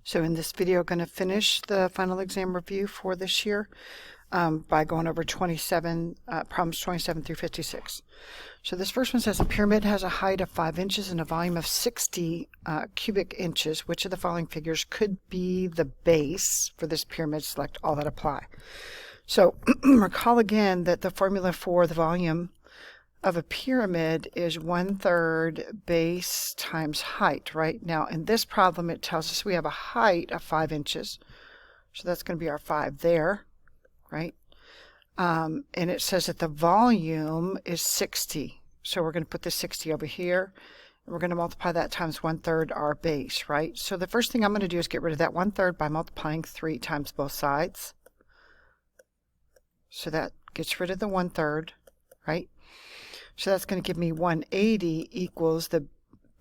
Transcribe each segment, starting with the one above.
So in this video, I'm going to finish the final exam review for this year by going over problems 27 through 56. So this first one says a pyramid has a height of 5 inches and a volume of 60 cubic inches. Which of the following figures could be the base for this pyramid? Select all that apply. So recall again that the formula for the volume of a pyramid is 1/3 base times height, right? Now in this problem it tells us we have a height of 5 inches. So that's going to be our 5 there, right? And it says that the volume is 60. So we're going to put the 60 over here. And we're going to multiply that times 1/3 our base, right? So the first thing I'm going to do is get rid of that 1/3 by multiplying 3 times both sides. So that gets rid of the 1/3, right? So that's going to give me 180 equals the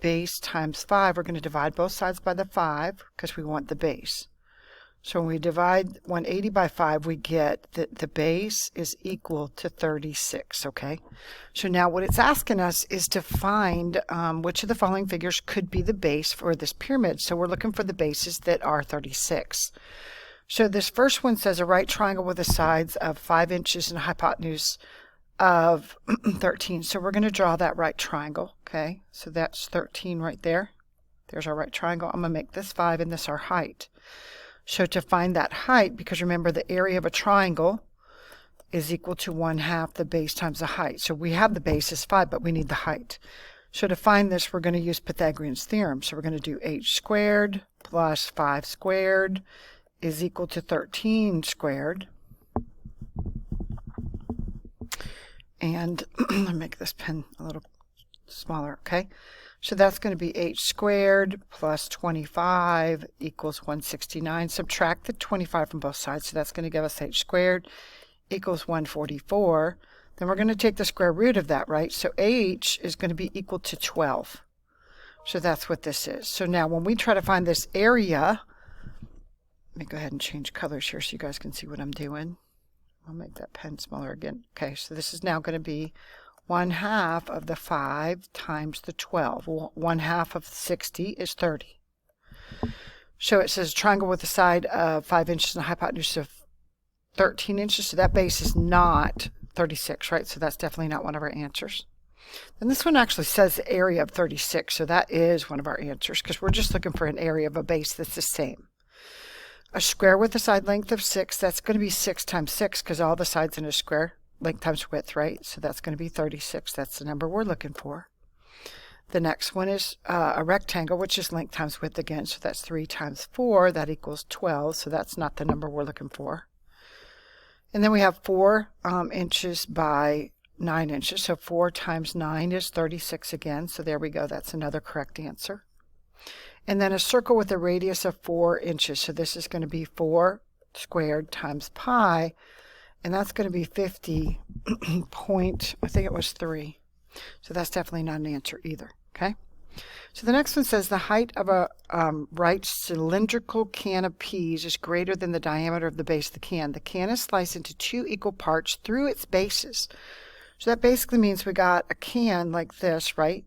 base times 5. We're going to divide both sides by the 5 because we want the base. So when we divide 180 by 5, we get that the base is equal to 36, okay? So now what it's asking us is to find which of the following figures could be the base for this pyramid. So we're looking for the bases that are 36. So this first one says a right triangle with the sides of 5 inches and a hypotenuse of 13. So we're going to draw that right triangle, okay? So that's 13 right there. There's our right triangle. I'm going to make this 5 and this our height. So to find that height, because remember the area of a triangle is equal to 1/2 the base times the height. So we have the base is 5, but we need the height. So to find this, we're going to use Pythagorean's theorem. So we're going to do h squared plus 5 squared is equal to 13 squared. And I'll make this pen a little smaller, okay? So that's going to be h squared plus 25 equals 169. Subtract the 25 from both sides, so that's going to give us h squared equals 144. Then we're going to take the square root of that, right? So h is going to be equal to 12. So that's what this is. So now when we try to find this area, let me go ahead and change colors here so you guys can see what I'm doing. I'll make that pen smaller again. Okay, so this is now going to be 1/2 of the 5 times the 12. Well, 1/2 of 60 is 30. So it says triangle with a side of 5 inches and a hypotenuse of 13 inches. So that base is not 36, right? So that's definitely not one of our answers. And this one actually says the area of 36. So that is one of our answers because we're just looking for an area of a base that's the same. A square with a side length of 6, that's going to be 6 times 6 because all the sides in a square, length times width, right? So that's going to be 36. That's the number we're looking for. The next one is a rectangle, which is length times width again. So that's 3 times 4. That equals 12. So that's not the number we're looking for. And then we have 4 inches by 9 inches. So 4 times 9 is 36 again. So there we go. That's another correct answer. And then a circle with a radius of 4 inches. So this is going to be 4 squared times pi. And that's going to be 50 point, I think it was 3. So that's definitely not an answer either. Okay. So the next one says the height of a right cylindrical can of peas is greater than the diameter of the base of the can. The can is sliced into 2 equal parts through its bases. So that basically means we got a can like this, right?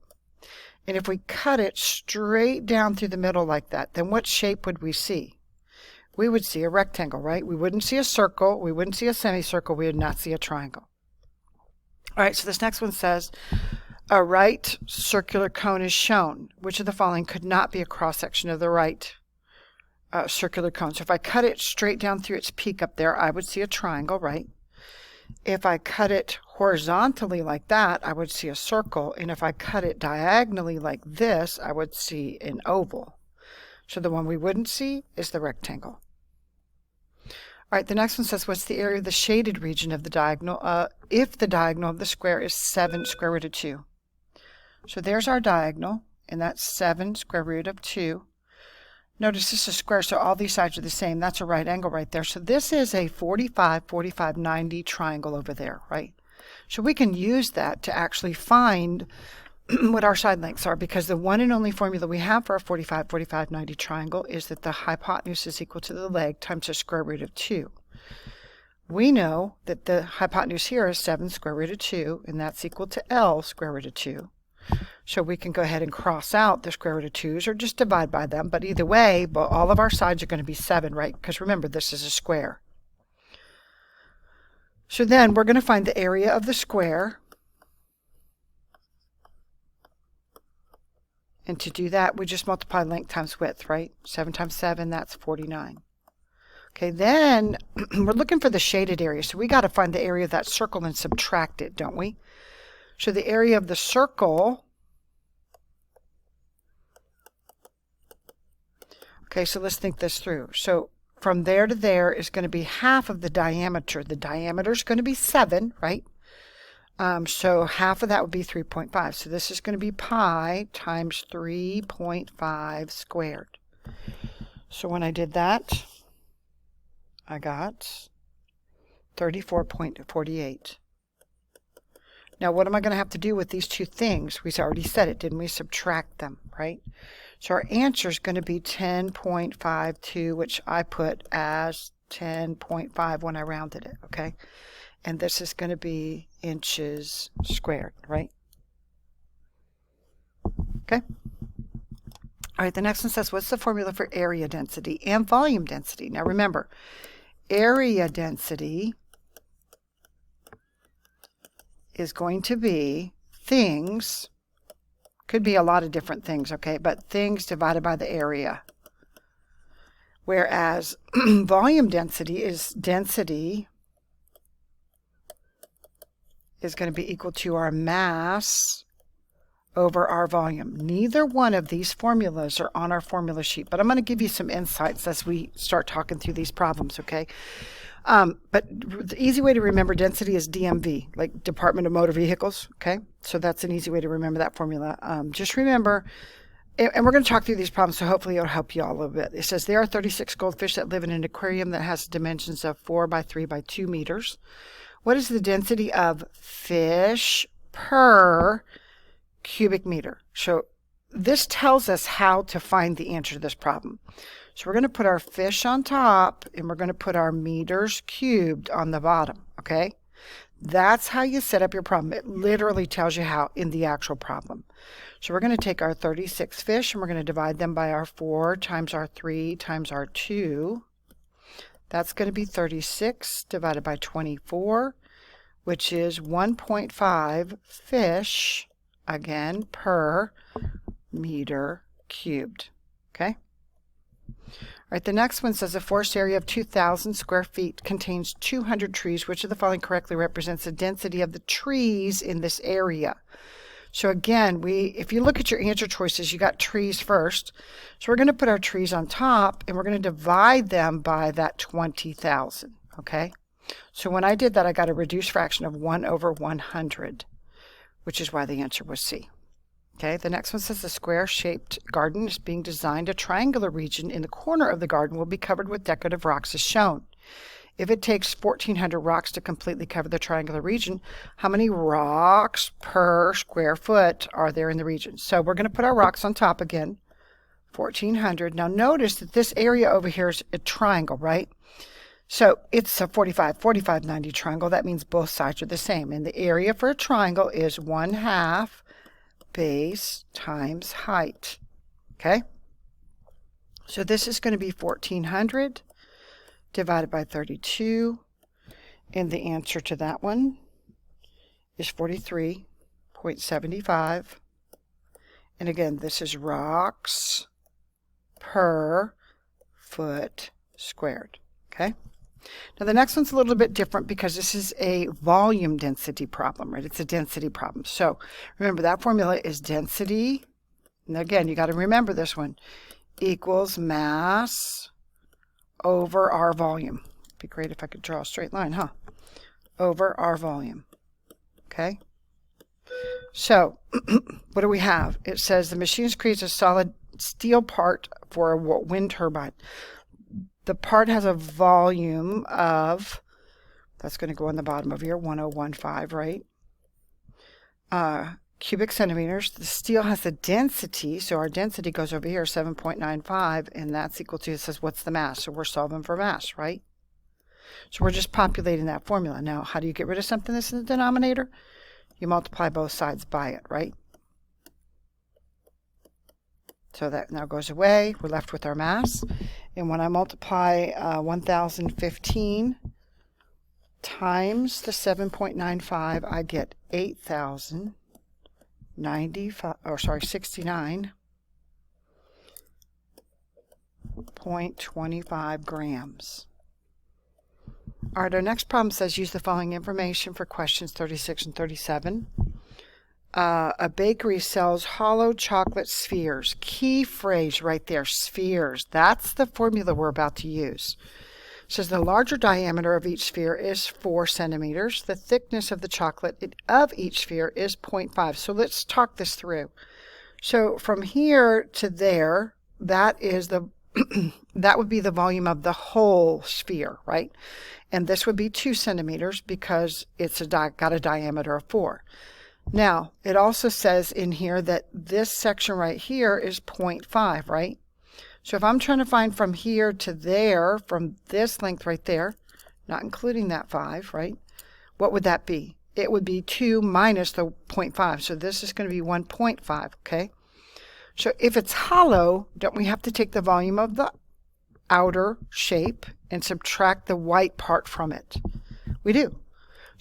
And if we cut it straight down through the middle like that, then what shape would we see? We would see a rectangle, right? We wouldn't see a circle. We wouldn't see a semicircle. We would not see a triangle. All right, so this next one says, a right circular cone is shown. Which of the following could not be a cross-section of the right circular cone? So if I cut it straight down through its peak up there, I would see a triangle, right? If I cut it horizontally like that, I would see a circle. And if I cut it diagonally like this, I would see an oval. So the one we wouldn't see is the rectangle. All right, the next one says, what's the area of the shaded region of the diagonal if the diagonal of the square is 7 square root of 2? So there's our diagonal, and that's 7 square root of 2. Notice this is a square, so all these sides are the same. That's a right angle right there. So this is a 45, 45, 90 triangle over there, right? So we can use that to actually find what our side lengths are, because the one and only formula we have for a 45, 45, 90 triangle is that the hypotenuse is equal to the leg times the square root of 2. We know that the hypotenuse here is 7 square root of 2, and that's equal to L square root of 2. So we can go ahead and cross out the square root of 2's or just divide by them. But either way, all of our sides are going to be 7, right? Because remember, this is a square. So then we're going to find the area of the square. And to do that, we just multiply length times width, right? 7 times 7, that's 49. Okay, then we're looking for the shaded area. So we got to find the area of that circle and subtract it, don't we? So the area of the circle, okay, so let's think this through. So from there to there is going to be half of the diameter. The diameter is going to be 7, right? So half of that would be 3.5. So this is going to be pi times 3.5 squared. So when I did that, I got 34.48. Now, what am I going to have to do with these two things? We already said it, didn't we? Subtract them, right? So our answer is going to be 10.52, which I put as 10.5 when I rounded it, okay? And this is going to be inches squared, right? Okay? All right, the next one says, what's the formula for area density and volume density? Now, remember, area density is going to be things, could be a lot of different things, okay, but things divided by the area. Whereas volume density is going to be equal to our mass over our volume. Neither one of these formulas are on our formula sheet, but I'm going to give you some insights as we start talking through these problems, okay? But the easy way to remember density is DMV, like Department of Motor Vehicles, okay? So that's an easy way to remember that formula. Just remember, and we're going to talk through these problems, so hopefully it'll help you all a little bit. It says there are 36 goldfish that live in an aquarium that has dimensions of 4 by 3 by 2 meters. What is the density of fish per cubic meter? So this tells us how to find the answer to this problem. So we're going to put our fish on top, and we're going to put our meters cubed on the bottom, okay? That's how you set up your problem. It literally tells you how in the actual problem. So we're going to take our 36 fish, and we're going to divide them by our 4 times our 3 times our 2. That's going to be 36 divided by 24, which is 1.5 fish, again, per meter cubed, okay? All right, the next one says a forest area of 2,000 square feet contains 200 trees. Which of the following correctly represents the density of the trees in this area? So again, if you look at your answer choices, you got trees first. So we're going to put our trees on top, and we're going to divide them by that 20,000, okay? So when I did that, I got a reduced fraction of 1 over 100, which is why the answer was C. Okay, the next one says the square-shaped garden is being designed. A triangular region in the corner of the garden will be covered with decorative rocks as shown. If it takes 1,400 rocks to completely cover the triangular region, how many rocks per square foot are there in the region? So we're going to put our rocks on top again, 1,400. Now notice that this area over here is a triangle, right? So it's a 45, 90 triangle. That means both sides are the same. And the area for a triangle is 1/2 base times height, okay? So this is going to be 1,400 divided by 32, and the answer to that one is 43.75. And again, this is rocks per foot squared, okay? Now the next one's a little bit different because this is a volume density problem, right? It's a density problem. So remember that formula is density, and again, you got to remember this one, equals mass over our volume. It'd be great if I could draw a straight line, huh? Over our volume, okay? So what do we have? It says the machine creates a solid steel part for a wind turbine. The part has a volume of, that's going to go on the bottom of here, 1015, right? Cubic centimeters. The steel has a density, so our density goes over here, 7.95, and that's equal to, it says, what's the mass? So we're solving for mass, right? So we're just populating that formula. Now, how do you get rid of something that's in the denominator? You multiply both sides by it, right? So that now goes away. We're left with our mass. And when I multiply 1015 times the 7.95, I get 69.25 grams. All right, our next problem says use the following information for questions 36 and 37. A bakery sells hollow chocolate spheres. Key phrase right there, spheres. That's the formula we're about to use. It says the larger diameter of each sphere is 4 centimeters. The thickness of the chocolate of each sphere is 0.5. So let's talk this through. So from here to there, that is the that would be the volume of the whole sphere, right? And this would be 2 centimeters because it's got a diameter of 4. Now, it also says in here that this section right here is 0.5, right? So if I'm trying to find from here to there, from this length right there, not including that 5, right? What would that be? It would be 2 minus the 0.5. So this is going to be 1.5, okay? So if it's hollow, don't we have to take the volume of the outer shape and subtract the white part from it? We do.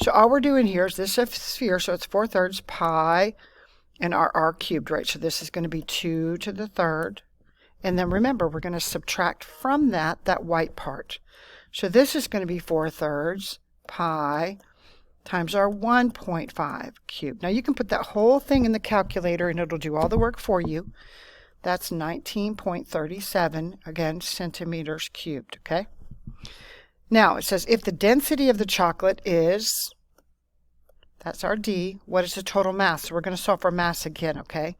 So all we're doing here is this is a sphere, so it's 4/3 pi and our r cubed, right? So this is going to be 2 to the 3rd. And then remember, we're going to subtract from that white part. So this is going to be 4/3 pi times our 1.5 cubed. Now you can put that whole thing in the calculator and it'll do all the work for you. That's 19.37, again, centimeters cubed, okay? Now, it says if the density of the chocolate is, that's our D, what is the total mass? So we're going to solve for mass again, okay?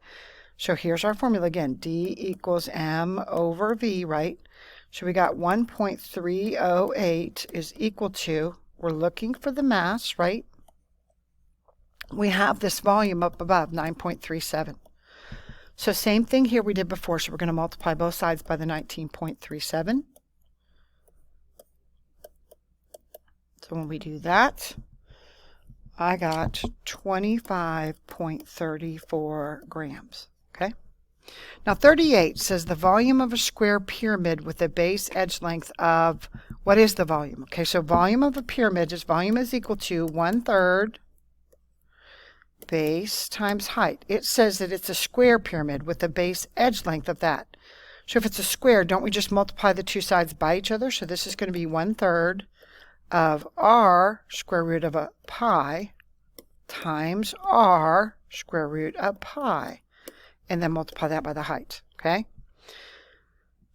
So here's our formula again. D equals M over V, right? So we got 1.308 is equal to, we're looking for the mass, right? We have this volume up above, 9.37. So same thing here we did before. So we're going to multiply both sides by the 19.37. So when we do that, I got 25.34 grams. Okay. Now 38 says the volume of a square pyramid with a base edge length of, what is the volume? Okay, so volume of a pyramid is volume is equal to 1/3 base times height. It says that it's a square pyramid with a base edge length of that. So if it's a square, don't we just multiply the two sides by each other? So this is going to be 1/3 of r square root of a pi times r square root of pi, and then multiply that by the height, okay?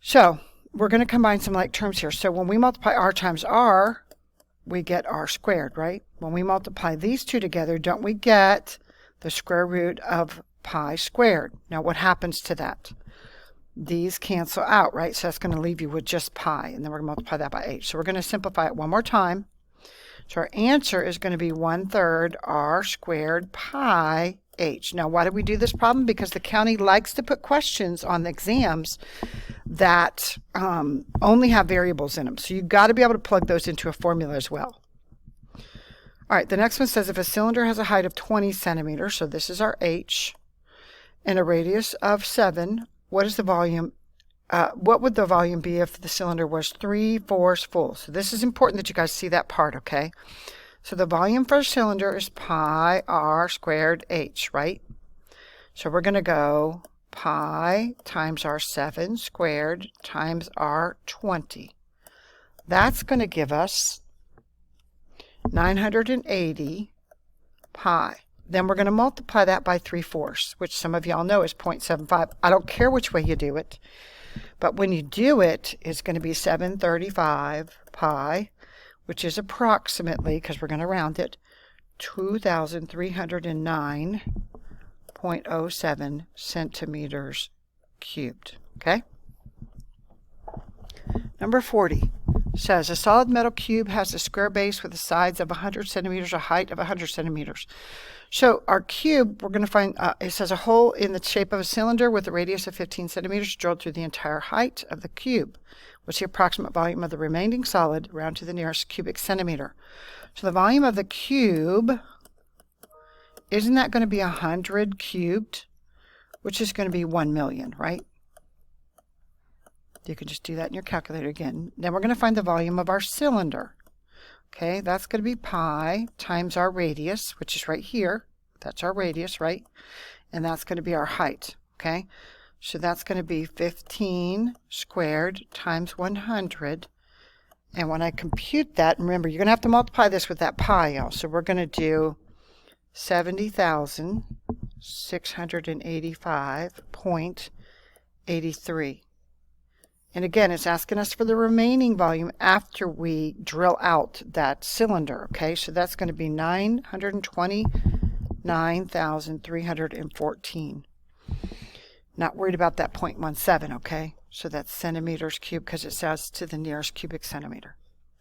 So we're going to combine some like terms here. So when we multiply r times r, we get r squared, right? When we multiply these two together, don't we get the square root of pi squared? Now what happens to that? These cancel out, right? So that's going to leave you with just pi, and then we're going to multiply that by h. So we're going to simplify it one more time. So our answer is going to be 1/3 r squared pi h. Now why did we do this problem? Because the county likes to put questions on the exams that only have variables in them. So you've got to be able to plug those into a formula as well. All right, the next one says if a cylinder has a height of 20 centimeters, so this is our h, and a radius of 7, what is the volume? What would the volume be if the cylinder was 3/4 full? So this is important that you guys see that part, okay? So the volume for a cylinder is pi r squared h, right? So we're going to go pi times r 7 squared times r 20. That's going to give us 980 pi. Then we're going to multiply that by 3/4, which some of y'all know is 0.75. I don't care which way you do it, but when you do it, it's going to be 735 pi, which is approximately, because we're going to round it, 2,309.07 centimeters cubed. Okay? Number 40 says a solid metal cube has a square base with the sides of 100 centimeters, a height of 100 centimeters. So our cube, we're going to find, it says a hole in the shape of a cylinder with a radius of 15 centimeters drilled through the entire height of the cube. What's the approximate volume of the remaining solid, round to the nearest cubic centimeter? So the volume of the cube, isn't that going to be 100 cubed, which is going to be 1 million, right? You can just do that in your calculator again. Then we're going to find the volume of our cylinder. Okay, that's going to be pi times our radius, which is right here. That's our radius, right? And that's going to be our height. Okay, so that's going to be 15 squared times 100. And when I compute that, remember, you're going to have to multiply this with that pi, y'all. So we're going to do 70,685.83. And again, it's asking us for the remaining volume after we drill out that cylinder. Okay, so that's going to be 929,314. Not worried about that 0.17, okay? So that's centimeters cubed because it says to the nearest cubic centimeter.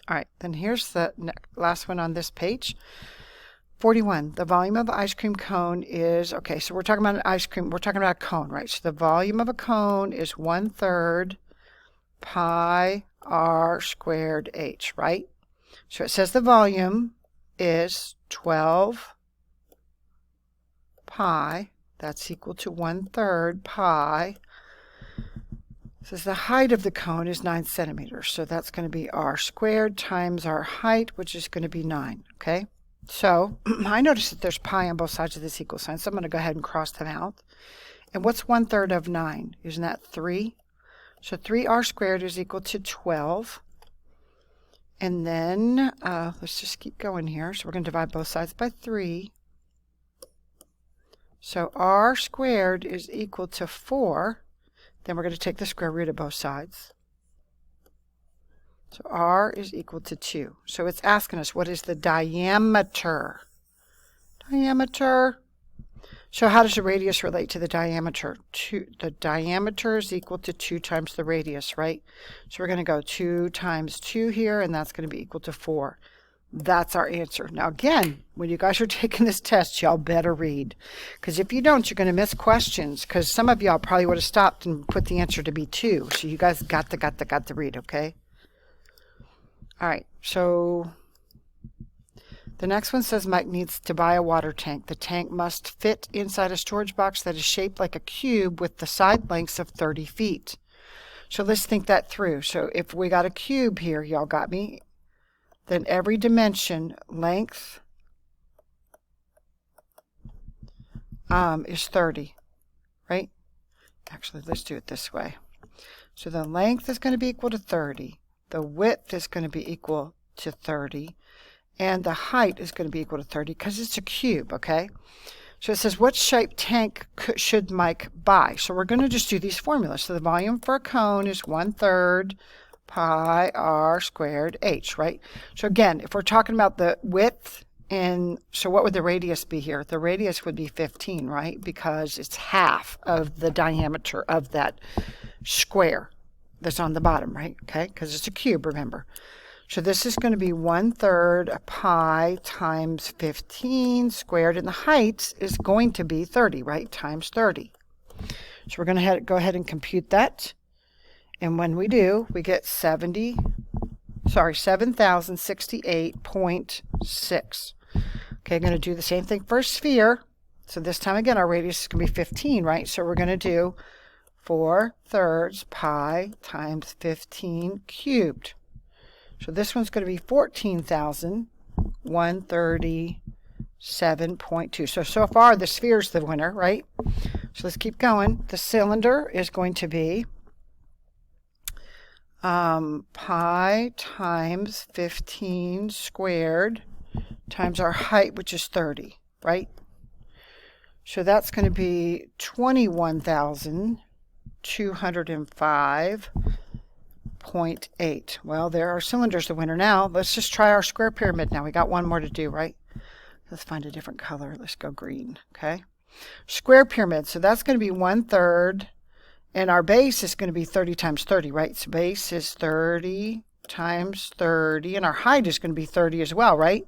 All right, then here's the last one on this page. 41, the volume of an ice cream cone is, okay, so we're talking about an ice cream, we're talking about a cone, right? So the volume of a cone is 1/3 pi r squared h, right? So it says the volume is 12 pi. That's equal to 1/3 pi. It says the height of the cone is 9 centimeters. So that's going to be r squared times our height, which is going to be 9. Okay. So I notice that there's pi on both sides of this equal sign. So I'm going to go ahead and cross them out. And what's 1/3 of 9? Isn't that 3? So 3r squared is equal to 12. And then let's just keep going here. So we're going to divide both sides by 3. So r squared is equal to 4. Then we're going to take the square root of both sides. So r is equal to 2. So it's asking us, what is the diameter? Diameter. So how does the radius relate to the diameter? The diameter is equal to 2 times the radius, right? So we're going to go 2 times 2 here, and that's going to be equal to 4. That's our answer. Now again, when you guys are taking this test, y'all better read. Because if you don't, you're going to miss questions. Because some of y'all probably would have stopped and put the answer to be 2. So you guys got to read, okay? All right, so the next one says Mike needs to buy a water tank. The tank must fit inside a storage box that is shaped like a cube with the side lengths of 30 feet. So let's think that through. So if we got a cube here, y'all got me? Then every dimension, length, is 30, right? Actually, let's do it this way. So the length is going to be equal to 30. The width is going to be equal to 30. And the height is going to be equal to 30 because it's a cube, okay? So it says, what shaped tank should Mike buy? So we're going to just do these formulas. So the volume for a cone is 1/3 pi r squared h, right? So again, if we're talking about the width, and so what would the radius be here? The radius would be 15, right? Because it's half of the diameter of that square that's on the bottom, right? Okay, because it's a cube, remember. So this is going to be 1/3 pi times 15 squared, and the height is going to be 30, right? Times 30. So we're going to go ahead and compute that. And when we do, we get 7,068.6. Okay, I'm going to do the same thing for a sphere. So this time again, our radius is going to be 15, right? So we're going to do 4/3 pi times 15 cubed. So this one's going to be 14,137.2. So far, the sphere's the winner, right? So let's keep going. The cylinder is going to be pi times 15 squared times our height, which is 30, right? So that's going to be 21,205.8. Well, there our cylinder's the winner now. Let's just try our square pyramid now. We got one more to do, right? Let's find a different color. Let's go green, okay? Square pyramid. So that's going to be 1/3. And our base is going to be 30 times 30, right? So base is 30 times 30. And our height is going to be 30 as well, right?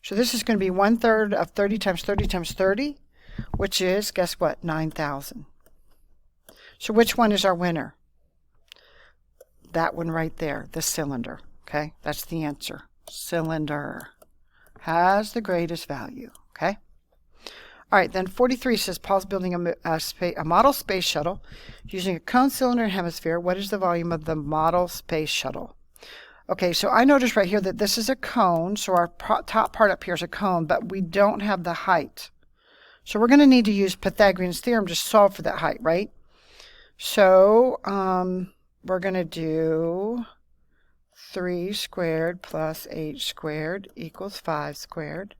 So this is going to be 1/3 of 30 times 30 times 30, which is, guess what, 9,000. So which one is our winner? That one right there, the cylinder. Okay, that's the answer. Cylinder has the greatest value. Okay. All right, then 43 says Paul's building a model space shuttle using a cone, cylinder, and hemisphere. What is the volume of the model space shuttle? Okay, so I noticed right here that this is a cone, so our top part up here is a cone, but we don't have the height. So we're going to need to use Pythagorean's theorem to solve for that height, right? So we're going to do 3 squared plus h squared equals 5 squared.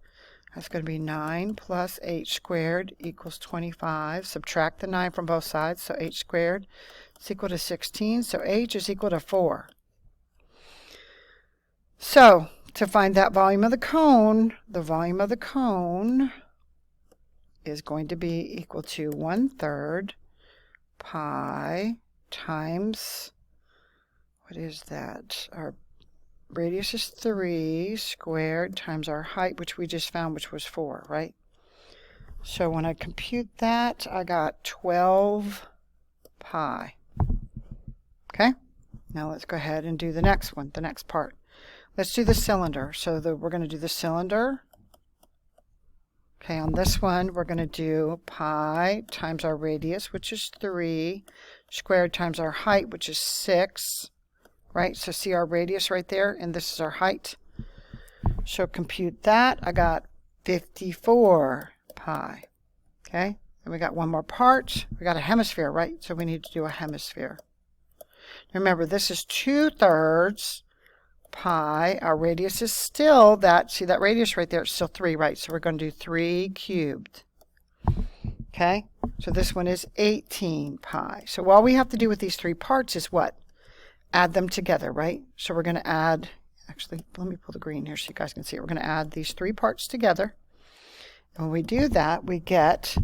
That's going to be 9 plus h squared equals 25. Subtract the 9 from both sides, so h squared is equal to 16. So h is equal to 4. So to find that volume of the cone is going to be equal to 1/3 pi times, what is that? Our radius is 3 squared times our height, which we just found, which was 4, right? So when I compute that, I got 12 pi. Okay? Now let's go ahead and do the next one, the next part. Let's do the cylinder. So we're going to do the cylinder. Okay, on this one, we're going to do pi times our radius, which is 3, squared times our height, which is 6. Right, so see our radius right there, and this is our height. So compute that. I got 54 pi. Okay, and we got one more part. We got a hemisphere, right? So we need to do a hemisphere. Remember, this is 2/3 pi. Our radius is still that. See that radius right there? It's still 3, right? So we're going to do 3 cubed. Okay, so this one is 18 pi. So all we have to do with these 3 parts is what? Add them together, right? So we're going to add, actually, let me pull the green here so you guys can see it. We're going to add these 3 parts together. And when we do that, we get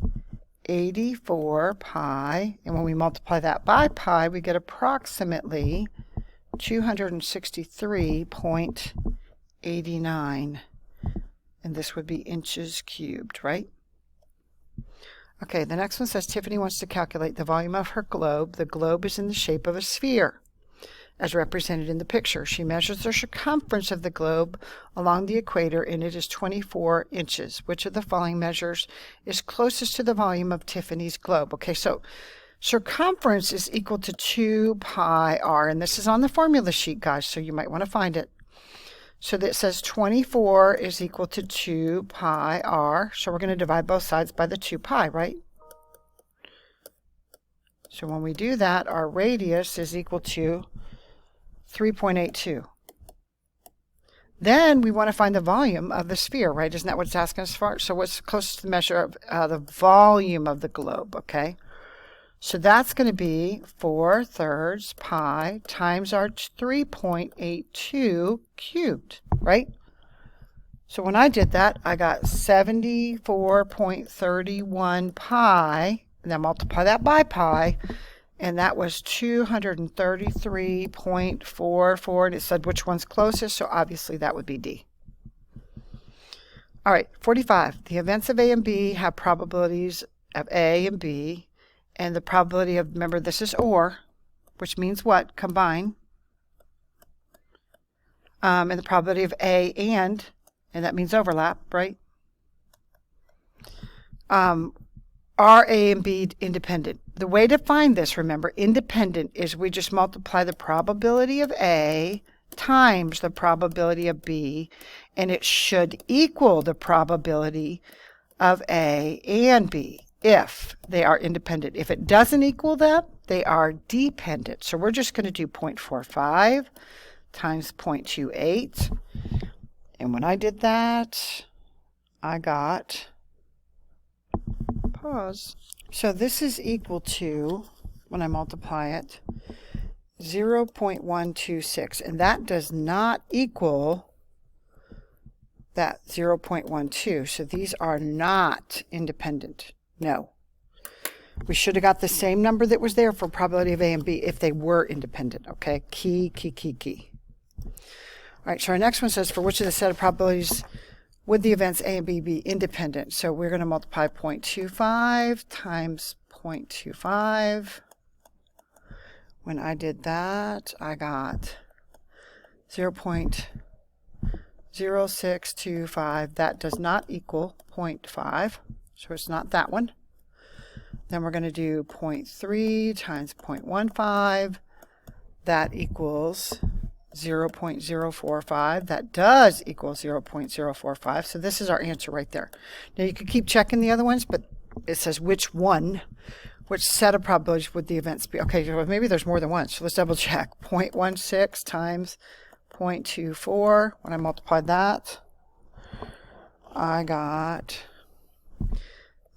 84 pi. And when we multiply that by pi, we get approximately 263.89. And this would be inches cubed, right? Okay, the next one says Tiffany wants to calculate the volume of her globe. The globe is in the shape of a sphere, as represented in the picture. She measures the circumference of the globe along the equator, and it is 24 inches. Which of the following measures is closest to the volume of Tiffany's globe? Okay, so circumference is equal to 2 pi r, and this is on the formula sheet, guys, so you might want to find it. So that says 24 is equal to 2 pi r, so we're going to divide both sides by the 2 pi, right? So when we do that, our radius is equal to 3.82. Then we want to find the volume of the sphere, right? Isn't that what it's asking us for? So what's closest to the measure of the volume of the globe, okay? So that's going to be 4/3 pi times our 3.82 cubed, right? So when I did that, I got 74.31 pi, and then multiply that by pi, and that was 233.44, and it said which one's closest, so obviously that would be D. All right, 45. The events of A and B have probabilities of A and B, and the probability of, remember this is OR, which means what? Combine. And the probability of A and that means overlap, right? Are A and B independent? The way to find this, remember, independent is we just multiply the probability of A times the probability of B, and it should equal the probability of A and B if they are independent. If it doesn't equal that, they are dependent. So we're just going to do 0.45 times 0.28. And when I did that, I got, pause. So this is equal to, when I multiply it, 0.126. And that does not equal that 0.12. So these are not independent. No. We should have got the same number that was there for probability of A and B if they were independent. Okay? Key. All right, so our next one says, for which of the set of probabilities would the events A and B be independent? So we're going to multiply 0.25 times 0.25. When I did that, I got 0.0625. That does not equal 0.5. So it's not that one. Then we're going to do 0.3 times 0.15. That equals 0.045. That does equal 0.045. So this is our answer right there. Now you could keep checking the other ones, but it says which set of probabilities would the events be? Okay, so maybe there's more than one. So let's double check. 0.16 times 0.24. When I multiplied that, I got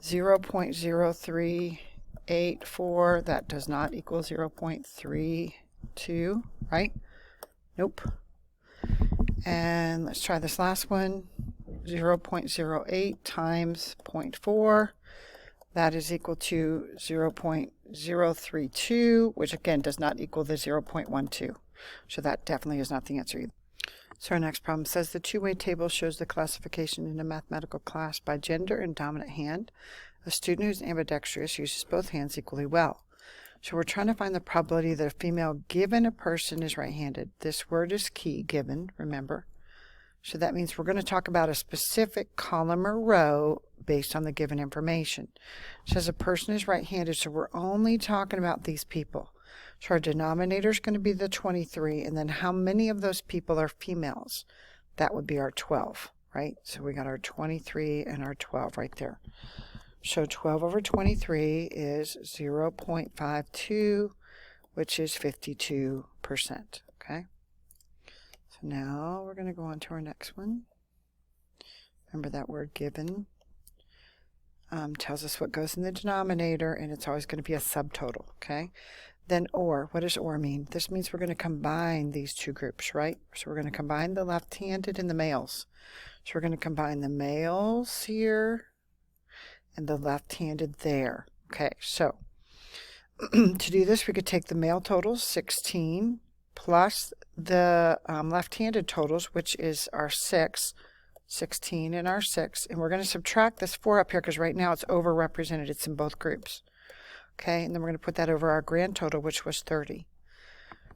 0.0384. That does not equal 0.32, right? Nope. And let's try this last one. 0.08 times 0.4. That is equal to 0.032, which again does not equal the 0.12. So that definitely is not the answer either. So our next problem says the two-way table shows the classification in a mathematical class by gender and dominant hand. A student who's ambidextrous uses both hands equally well. So we're trying to find the probability that a female given a person is right-handed. This word is key, given, remember. So that means we're going to talk about a specific column or row based on the given information. It says a person is right-handed, so we're only talking about these people. So our denominator is going to be the 23, and then how many of those people are females? That would be our 12, right? So we got our 23 and our 12 right there. So 12 over 23 is 0.52, which is 52%, okay? So now we're going to go on to our next one. Remember that word given tells us what goes in the denominator, and it's always going to be a subtotal, okay? Then or. What does or mean? This means we're going to combine these two groups, right? So we're going to combine the left-handed and the males. So we're going to combine the males here and the left-handed there. Okay, so to do this, we could take the male totals, 16, plus the left-handed totals, which is our 6, 16 and our 6, and we're going to subtract this 4 up here because right now it's overrepresented. It's in both groups. Okay, and then we're going to put that over our grand total, which was 30.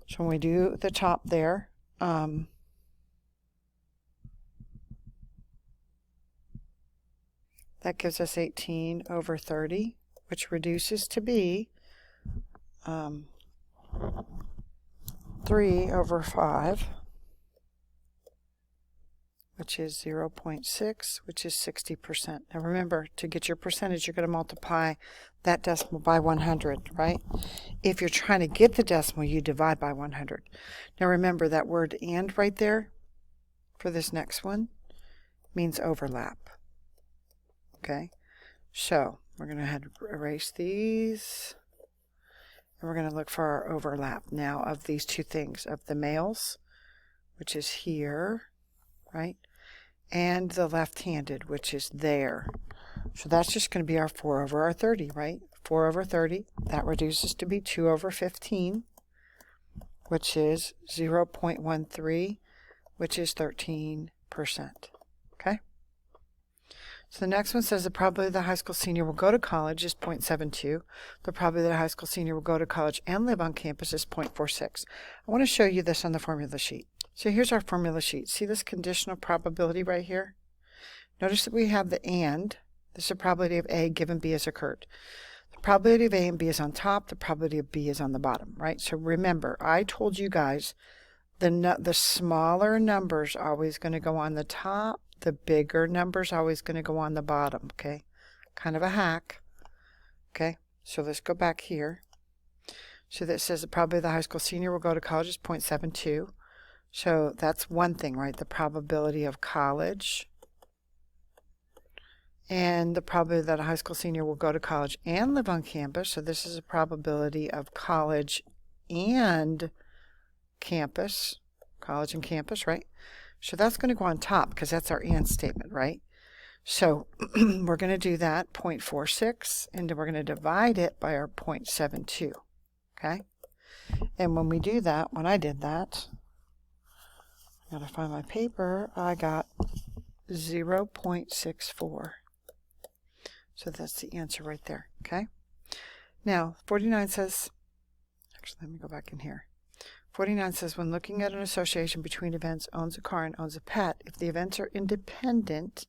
So when we do the top there, that gives us 18 over 30, which reduces to be 3 over 5, which is 0.6, which is 60%. Now remember, to get your percentage, you're going to multiply that decimal by 100, right? If you're trying to get the decimal, you divide by 100. Now remember, that word and right there for this next one means overlap. Okay, so we're going to head erase these, and we're going to look for our overlap now of these two things, of the males, which is here, right, and the left-handed, which is there. So that's just going to be our 4 over our 30, right? 4 over 30, that reduces to be 2 over 15, which is 0.13, which is 13%. Okay? So the next one says the probability that a high school senior will go to college is 0.72. The probability that a high school senior will go to college and live on campus is 0.46. I want to show you this on the formula sheet. So here's our formula sheet. See this conditional probability right here? Notice that we have the and. This is the probability of A given B has occurred. The probability of A and B is on top. The probability of B is on the bottom, right? So remember, I told you guys the smaller numbers are always going to go on the top. The bigger numbers are always going to go on the bottom, okay? Kind of a hack, okay? So let's go back here. So that says the probability the high school senior will go to college is 0.72. So that's one thing, right? The probability of college. And the probability that a high school senior will go to college and live on campus. So this is a probability of college and campus. College and campus, right? So that's going to go on top because that's our and statement, right? So we're going to do that 0.46, and then we're going to divide it by our 0.72, okay? And when we do that, when I did that, I got to find my paper, I got 0.64. So that's the answer right there, okay? Now, 49 says, actually, let me go back in here. 49 says, when looking at an association between events, owns a car and owns a pet, if the events are independent,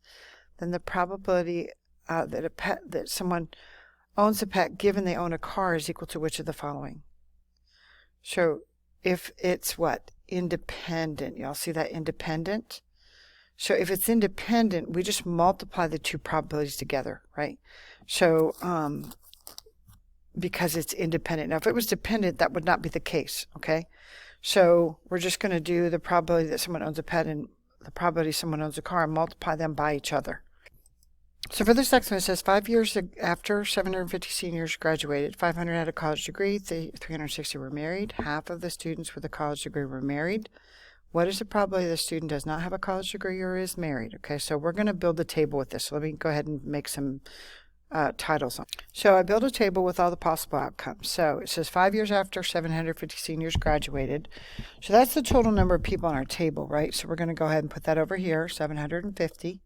then the probability that someone owns a pet given they own a car is equal to which of the following? So if it's what? Independent. Y'all see that independent? So if it's independent, we just multiply the two probabilities together, right? So because it's independent. Now, if it was dependent, that would not be the case, okay? So we're just going to do the probability that someone owns a pet and the probability someone owns a car and multiply them by each other. So for this next one, it says 5 years after 750 seniors graduated, 500 had a college degree, 360 were married. Half of the students with a college degree were married. What is the probability the student does not have a college degree or is married? Okay, so we're going to build a table with this. So let me go ahead and make some titles on. So I built a table with all the possible outcomes. So it says 5 years after 750 seniors graduated. So that's the total number of people on our table, right? So we're going to go ahead and put that over here, 750.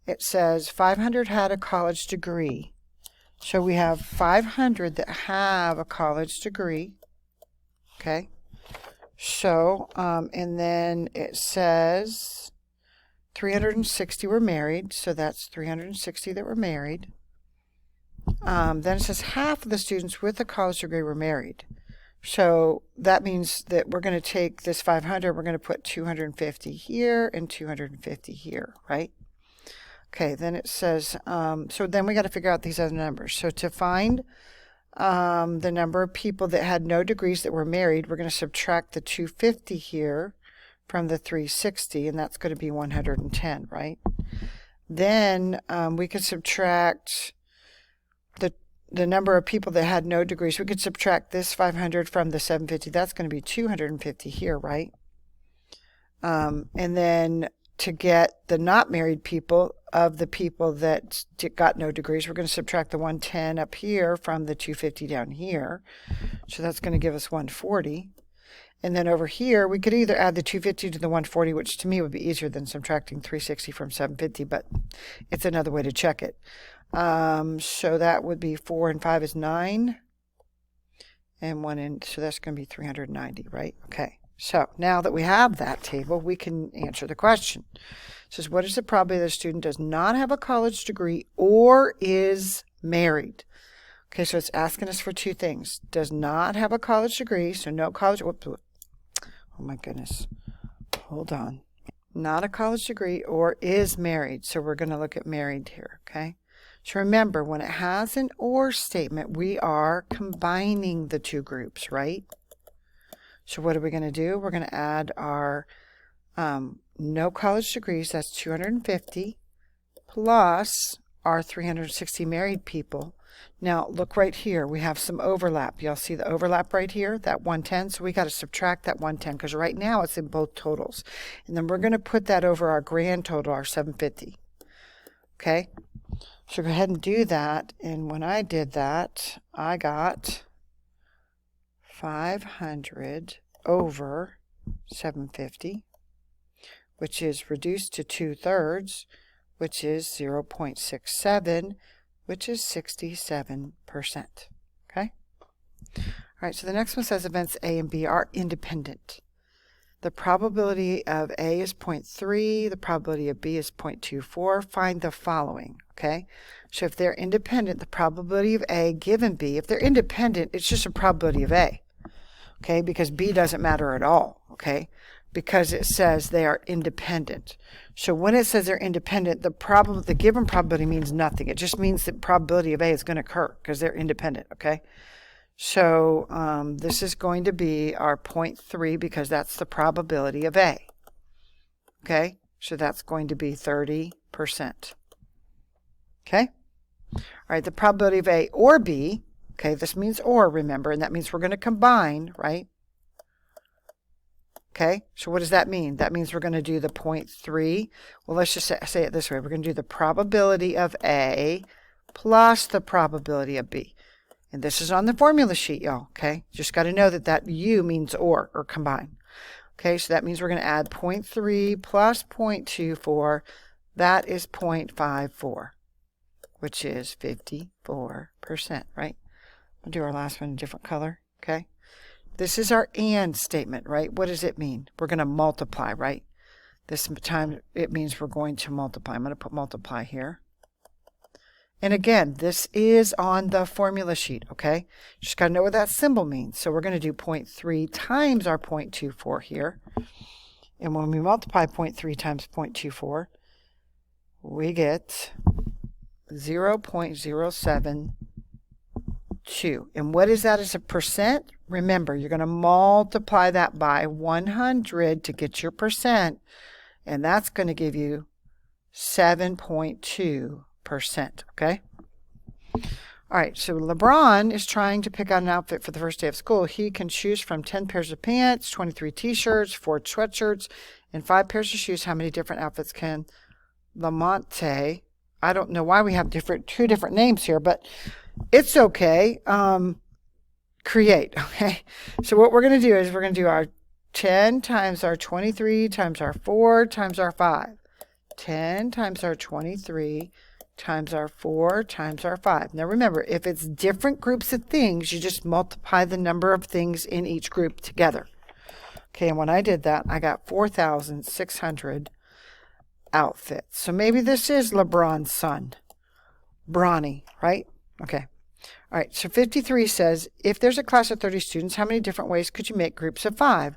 It says 500 had a college degree. So we have 500 that have a college degree. Okay. So, and then it says 360 were married. So that's 360 that were married. Then it says half of the students with a college degree were married. So that means that we're going to take this 500, we're going to put 250 here and 250 here, right? Okay, then it says, so then we got to figure out these other numbers. So to find the number of people that had no degrees that were married, we're going to subtract the 250 here from the 360, and that's going to be 110, right? Then we could subtract the number of people that had no degrees. We could subtract this 500 from the 750. That's going to be 250 here, right? And then to get the not married people of the people that got no degrees, we're going to subtract the 110 up here from the 250 down here. So that's going to give us 140. And then over here, we could either add the 250 to the 140, which to me would be easier than subtracting 360 from 750, but it's another way to check it. So that would be 4 and 5 is 9. And 1 and, so that's going to be 390, right? Okay. So now that we have that table, we can answer the question. It says, what is the probability that a student does not have a college degree or is married? Okay, so it's asking us for two things. Does not have a college degree, so no college, whoops, oh my goodness, hold on. Not a college degree or is married, so we're going to look at married here, okay? So remember, when it has an or statement, we are combining the two groups, right? So what are we going to do? We're going to add our no college degrees, that's 250, plus our 360 married people. Now look right here, we have some overlap. Y'all see the overlap right here, that 110? So we got to subtract that 110 because right now it's in both totals. And then we're going to put that over our grand total, our 750. Okay? So go ahead and do that. And when I did that, I got 500 over 750, which is reduced to 2/3, which is 0.67, which is 67%. Okay? All right, so the next one says events A and B are independent. The probability of A is 0.3, the probability of B is 0.24. Find the following, okay? So if they're independent, the probability of A given B, if they're independent, it's just a probability of A, okay? Because B doesn't matter at all, okay? Because it says they are independent. So when it says they're independent, the given probability means nothing. It just means the probability of A is going to occur because they're independent, okay? So this is going to be our 0.3 because that's the probability of A. Okay, so that's going to be 30%. Okay, all right, the probability of A or B, okay, this means or, remember, and that means we're going to combine, right? Okay, so what does that mean? That means we're going to do the 0.3. Well, let's just say it this way. We're going to do the probability of A plus the probability of B. And this is on the formula sheet, y'all, okay? Just got to know that that U means or combine. Okay, so that means we're going to add 0.3 plus 0.24. That is 0.54, which is 54%, right? We'll do our last one in a different color, okay? This is our and statement, right? What does it mean? We're going to multiply, right? This time it means we're going to multiply. I'm going to put multiply here. And again, this is on the formula sheet, okay? Just got to know what that symbol means. So we're going to do 0.3 times our 0.24 here. And when we multiply 0.3 times 0.24, we get 0.072. And what is that as a percent? Remember, you're going to multiply that by 100 to get your percent, and that's going to give you 7.2%, okay? All right, so LeBron is trying to pick out an outfit for the first day of school. He can choose from 10 pairs of pants, 23 t-shirts, 4 sweatshirts, and 5 pairs of shoes. How many different outfits can Lamonte? I don't know why we have two different names here, but it's okay. Create, okay? So what we're going to do is we're going to do our 10 times our 23 times our 4 times our 5. 10 times our 23 times our 4 times our 5. Now remember, if it's different groups of things, you just multiply the number of things in each group together. Okay, and when I did that, I got 4,600 outfits. So maybe this is LeBron's son, Bronny, right? Okay. All right, so 53 says, if there's a class of 30 students, how many different ways could you make groups of 5?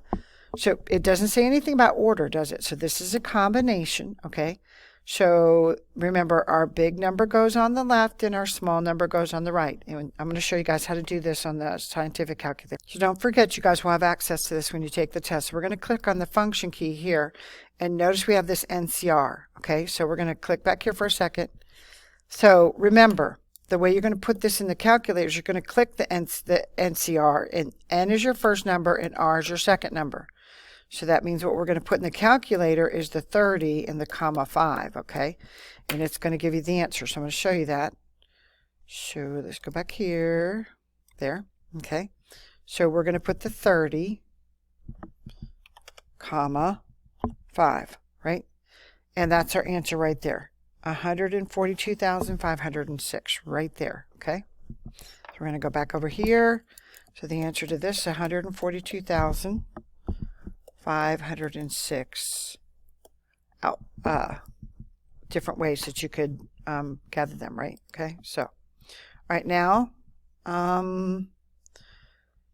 So it doesn't say anything about order, does it? So this is a combination, okay? So remember, our big number goes on the left and our small number goes on the right. And I'm going to show you guys how to do this on the scientific calculator. So don't forget, you guys will have access to this when you take the test. So we're going to click on the function key here, and notice we have this NCR, okay? So we're going to click back here for a second. So remember, the way you're going to put this in the calculator is you're going to click the NCR, and N is your first number and R is your second number. So that means what we're going to put in the calculator is the 30 and the comma 5, okay? And it's going to give you the answer. So I'm going to show you that. So let's go back here. There, okay? So we're going to put the 30, comma 5, right? And that's our answer right there. 142,506 right there, okay? So we're going to go back over here. So the answer to this is 142,506 different ways that you could gather them, right? Okay, so right now,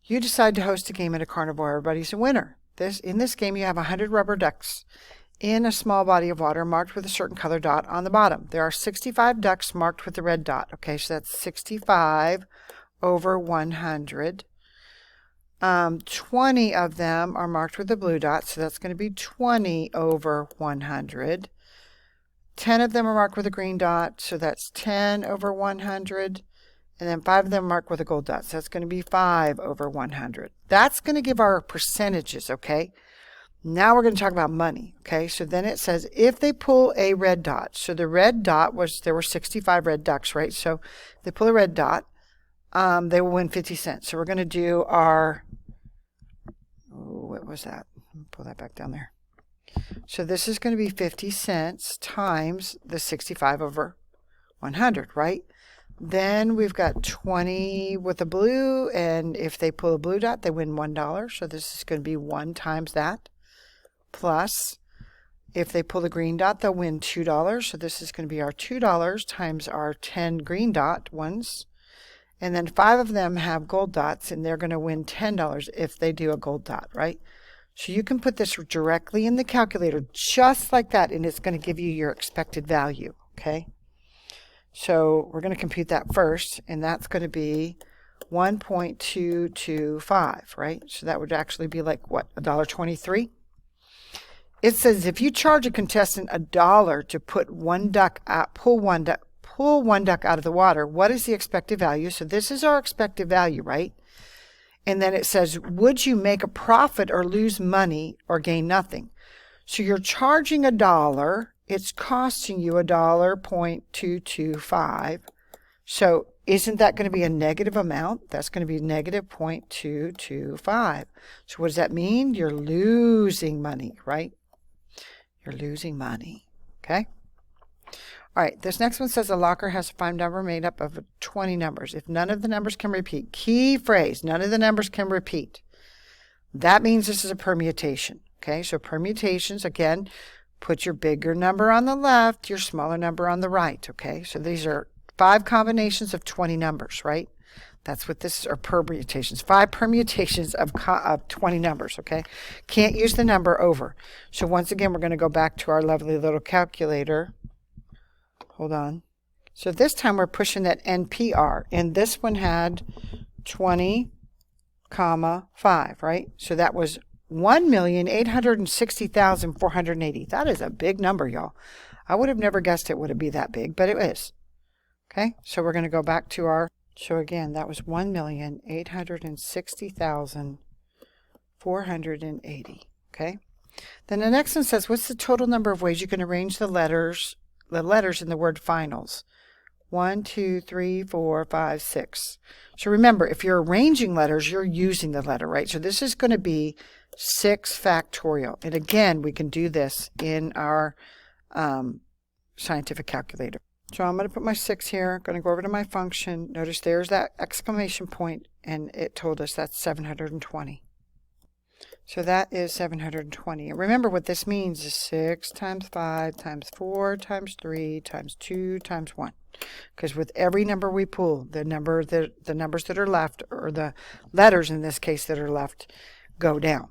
you decide to host a game at a carnival. Everybody's a winner. In this game, you have 100 rubber ducks in a small body of water marked with a certain color dot on the bottom. There are 65 ducks marked with the red dot. Okay, so that's 65 over 100. 20 of them are marked with the blue dot, so that's going to be 20 over 100. 10 of them are marked with a green dot, so that's 10 over 100. And then 5 of them are marked with a gold dot, so that's going to be 5 over 100. That's going to give our percentages, okay? Now we're going to talk about money, okay? So then it says if they pull a red dot. So the red dot was, there were 65 red ducks, right? So if they pull a red dot, they will win 50 cents. So we're going to do our, what was that? Pull that back down there. So this is going to be 50 cents times the 65 over 100, right? Then we've got 20 with a blue, and if they pull a blue dot, they win $1. So this is going to be 1 times that. Plus, if they pull the green dot, they'll win $2. So this is going to be our $2 times our 10 green dot ones. And then 5 of them have gold dots, and they're going to win $10 if they do a gold dot, right? So you can put this directly in the calculator just like that, and it's going to give you your expected value, okay? So we're going to compute that first, and that's going to be 1.225, right? So that would actually be like, what, $1.23? It says if you charge a contestant $1 to put one duck out, pull one duck out of the water, what is the expected value? So this is our expected value, right? And then it says, would you make a profit or lose money or gain nothing? So you're charging $1. It's costing you $1.225. So isn't that going to be a negative amount? That's going to be negative 0.225. So what does that mean? You're losing money, right? You're losing money, okay? All right, this next one says a locker has a 5 number made up of 20 numbers. If none of the numbers can repeat, key phrase, none of the numbers can repeat. That means this is a permutation, okay? So permutations, again, put your bigger number on the left, your smaller number on the right, okay? So these are 5 combinations of 20 numbers, right? That's what this is, or permutations. 5 permutations of 20 numbers, okay? Can't use the number over. So once again, we're going to go back to our lovely little calculator. Hold on. So this time we're pushing that NPR, and this one had 20, 5, right? So that was 1,860,480. That is a big number, y'all. I would have never guessed it would be that big, but it is. Okay, so we're going to go back to our, so again, that was 1,860,480. Okay, then the next one says, what's the total number of ways you can arrange the letters in the word finals? 1, 2, 3, 4, 5, 6. So remember, if you're arranging letters, you're using the letter, right? So this is going to be 6 factorial. And again, we can do this in our scientific calculator. So I'm going to put my 6 here. Going to go over to my function. Notice there's that exclamation point, and it told us that's 720. So that is 720. And remember what this means is 6 times 5 times 4 times 3 times 2 times 1. Because with every number we pull, the numbers that are left, or the letters in this case that are left, go down.